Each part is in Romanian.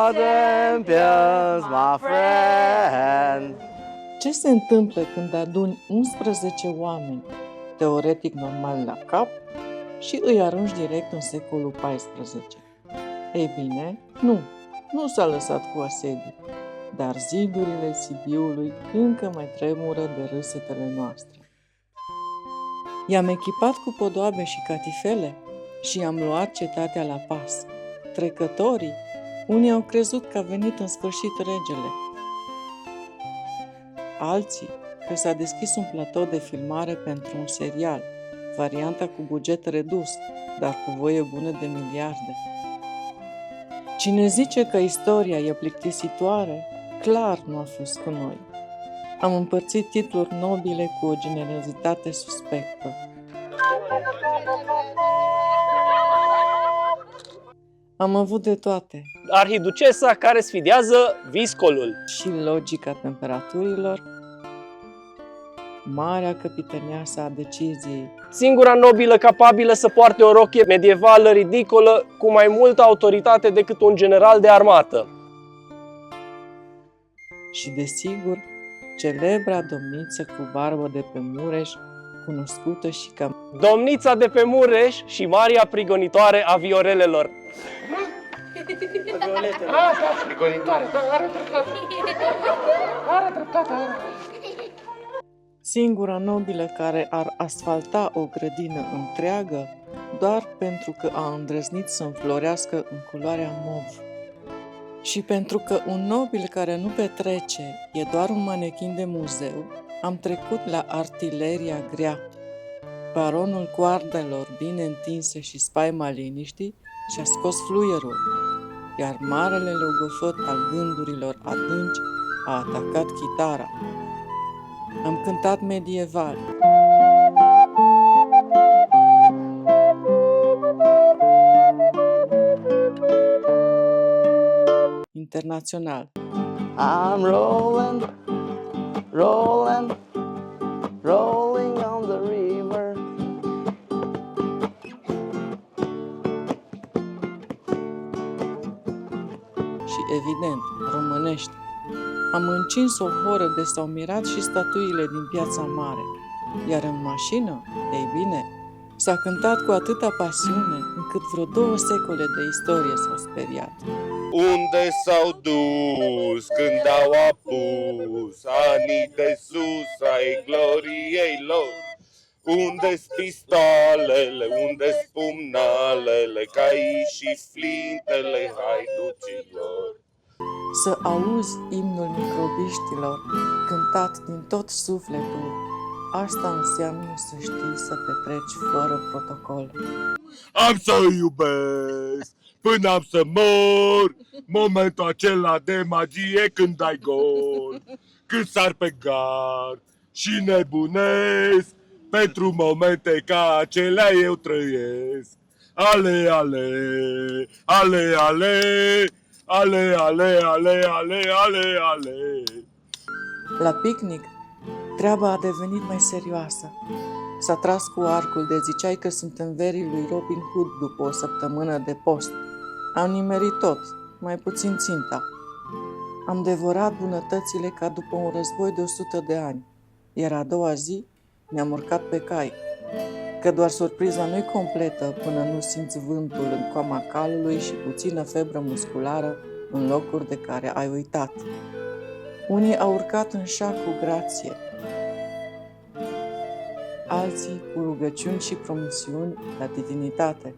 Olympians, my friend. Ce se întâmplă când aduni 11 oameni, teoretic normal la cap, și îi arunci direct în secolul XIV? Ei bine, nu s-a lăsat cu asedii, dar zidurile Sibiului încă mai tremură de râsetele noastre. I-am echipat cu podoabe și catifele și i-am luat cetatea la pas. Trecătorii, unii au crezut că a venit în sfârșit regele. Alții că s-a deschis un platou de filmare pentru un serial, varianta cu buget redus, dar cu voie bună de miliarde. Cine zice că istoria e plictisitoare, clar nu a fost cu noi. Am împărțit titluri nobile cu o generozitate suspectă. Am avut de toate. Arhiducesa care sfidează viscolul. Și logica temperaturilor, marea căpităneasă a deciziei, Singura nobilă capabilă să poarte o rochie medievală ridicolă cu mai multă autoritate decât un general de armată. și, desigur, celebra domniță cu barbă de pe Mureș, cunoscută și ca Domnița de pe Mureș și Maria prigonitoare a viorelelor. singura nobilă care ar asfalta o grădină întreagă doar pentru că a îndrăznit să înflorească în culoarea mov. Și pentru că un nobil care nu petrece e doar un manechin de muzeu, am trecut la artileria grea. Baronul cu ardelor bine întinse și spaima liniștii și-a scos fluierul, iar marele logofăt al gândurilor adânci a atacat chitara. Am cântat medieval. Internațional. I'm rolling, rolling, rolling on the river. Și evident, românești. Am încins o horă de s-au mirat și statuile din Piața Mare. Iar în mașină, ei bine, s-a cântat cu atâta pasiune încât vreo 2 secole de istorie s-au speriat. Unde s-au dus când au apus anii de sus ai gloriei lor? Unde-s pistoalele, unde-s pumnalele, caii și flintele haiducilor? Să auzi imnul microbiștilor cântat din tot sufletul, asta înseamnă să știi să petreci fără protocol. Am să iubesc până am să mor, momentul acela de magie când dai gol, când sar pe gard și nebunesc, pentru momente ca acelea eu trăiesc. Ale, ale, ale, ale, ale, ale, ale, ale, ale, ale. La picnic, treaba a devenit mai serioasă. S-a tras cu arcul de ziceai că suntem verii lui Robin Hood după o săptămână de post. Am nimerit tot, mai puțin ținta. Am devorat bunătățile ca după un război de 100 de ani, iar a doua zi ne-am urcat pe cai. Că doar surpriza nu-i completă până nu simți vântul în coama calului și puțină febră musculară în locuri de care ai uitat. Unii au urcat în șa cu grație, alții cu rugăciuni și promisiuni la divinitate,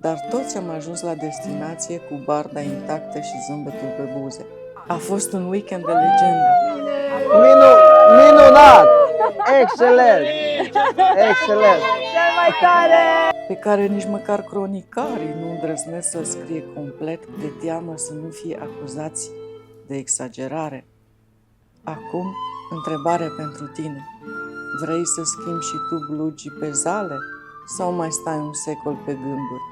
dar toți am ajuns la destinație cu barda intactă și zâmbetul pe buze. A fost un weekend de legendă. Minunat! Excelent! Excelent! Pe care nici măcar cronicarii nu îndrăznesc să-l scrie complet de teamă să nu fie acuzați de exagerare. Acum, întrebare pentru tine. Vrei să schimbi și tu blugii pe zale sau mai stai un secol pe gânduri?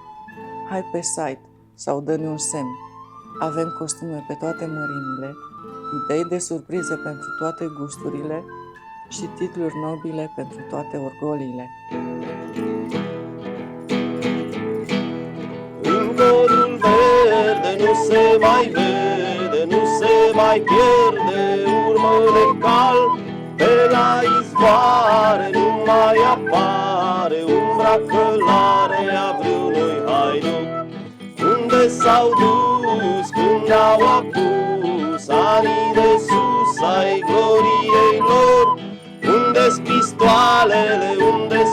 Hai pe site sau dă-ne un semn. Avem costume pe toate mărimile, idei de surprize pentru toate gusturile și titluri nobile pentru toate orgoliile. În corul verde nu se mai vede mai pierde urmele cal. Pe la izvoare nu mai apare umbra călare a vreunui haiduc. Unde s-au dus când au apus anii de sus ai gloriei lor? Unde-s pistoalele, unde-s